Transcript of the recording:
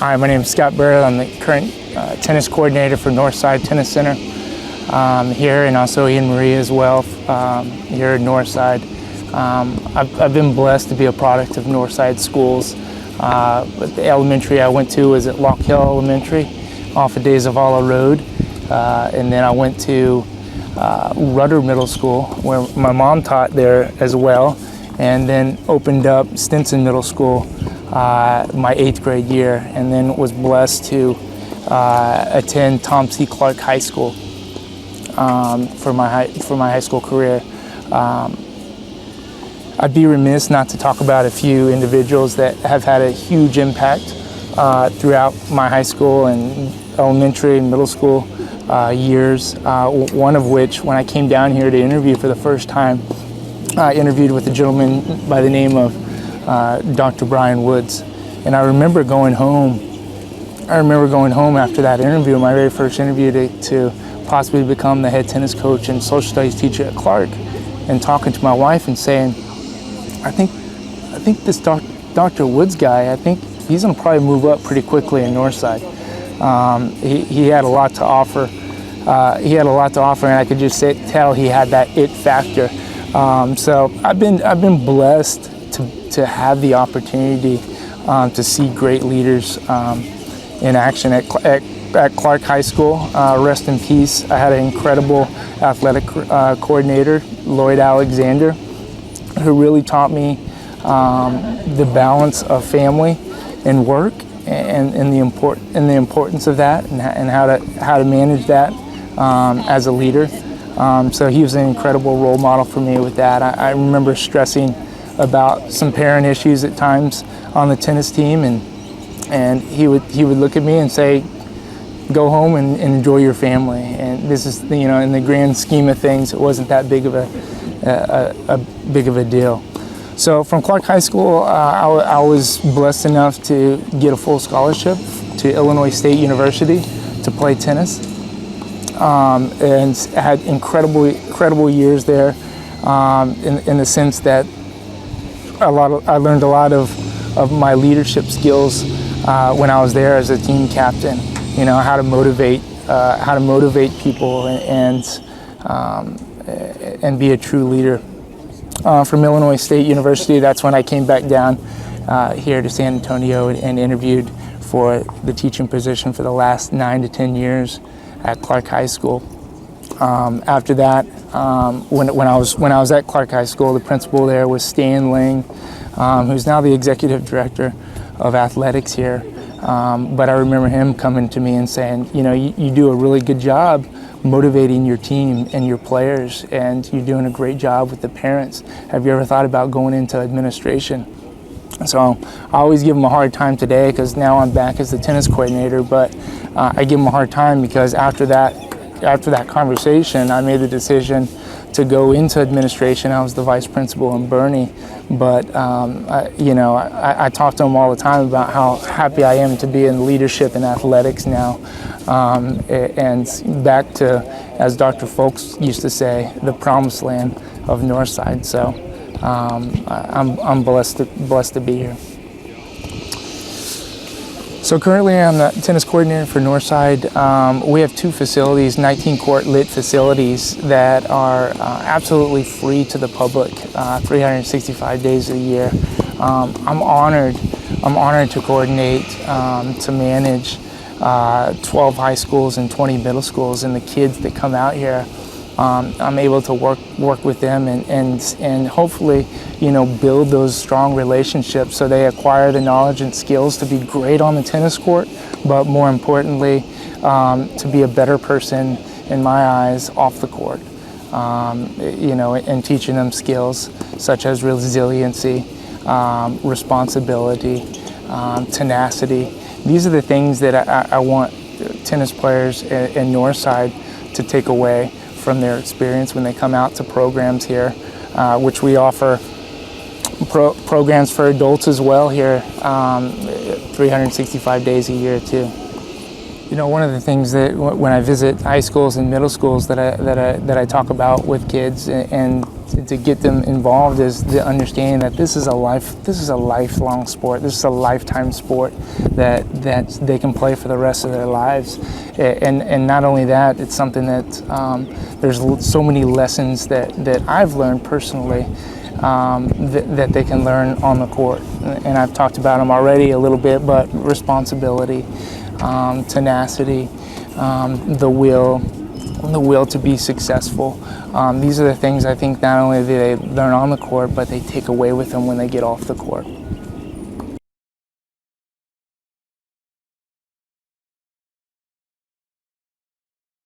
Hi, my name is Scott Byrd. I'm the current tennis coordinator for Northside Tennis Center here, and also Ian Marie as well here at Northside. I've been blessed to be a product of Northside schools. But the elementary I went to was at Lock Hill Elementary off of Days of Allah Road, and then I went to Rudder Middle School, where my mom taught there as well, and then opened up Stinson Middle School my 8th grade year, and then was blessed to attend Tom C. Clark High School for my high school career. I'd be remiss not to talk about a few individuals that have had a huge impact throughout my high school and elementary and middle school years. One of which, when I came down here to interview for the first time, I interviewed with a gentleman by the name of Dr. Brian Woods. And I remember going home after that interview, my very first interview, to possibly become the head tennis coach and social studies teacher at Clark, and talking to my wife and saying, I think this Dr. Woods guy, I think he's gonna probably move up pretty quickly in Northside. He had a lot to offer. And I could just tell he had that it factor. So I've been blessed to have the opportunity to see great leaders in action at Clark High School. Rest in peace. I had an incredible athletic coordinator, Lloyd Alexander, who really taught me the balance of family and work, and the importance of that, and how to manage that as a leader. So he was an incredible role model for me with that. I remember stressing about some parent issues at times on the tennis team, and he would look at me and say, go home and enjoy your family. And this is, in the grand scheme of things, it wasn't that big of a deal. So from Clark High School, I was blessed enough to get a full scholarship to Illinois State University to play tennis, and had incredible years there, in the sense that I learned a lot of my leadership skills when I was there as a team captain. How to motivate people and be a true leader. From Illinois State University, that's when I came back down here to San Antonio and interviewed for the teaching position for the last 9 to 10 years at Clark High School. After that, when I was at Clark High School, the principal there was Stan Ling, who's now the executive director of athletics here. But I remember him coming to me and saying, you do a really good job motivating your team and your players, and you're doing a great job with the parents. Have you ever thought about going into administration? So I always give him a hard time today, because now I'm back as the tennis coordinator, but I give him a hard time because after that conversation, I made the decision to go into administration. I was the vice principal in Bernie, but I talk to him all the time about how happy I am to be in leadership and athletics now, and back to, as Dr. Folks used to say, the promised land of Northside. So I'm blessed to be here. So currently I'm the tennis coordinator for Northside. We have 2 facilities, 19-court lit facilities that are absolutely free to the public, 365 days a year. I'm honored to coordinate, to manage 12 high schools and 20 middle schools, and the kids that come out here. I'm able to work with them and hopefully, build those strong relationships so they acquire the knowledge and skills to be great on the tennis court, but more importantly, to be a better person in my eyes off the court. And teaching them skills such as resiliency, responsibility, tenacity. These are the things that I want tennis players in Northside to take away from their experience when they come out to programs here, which we offer programs for adults as well here, 365 days a year too. One of the things that when I visit high schools and middle schools that I talk about with kids and to get them involved is the understanding that this is a lifelong sport. This is a lifetime sport that they can play for the rest of their lives. And not only that, it's something that there's so many lessons that I've learned personally that they can learn on the court. And I've talked about them already a little bit, but responsibility, tenacity, the will to be successful. These are the things I think not only do they learn on the court, but they take away with them when they get off the court.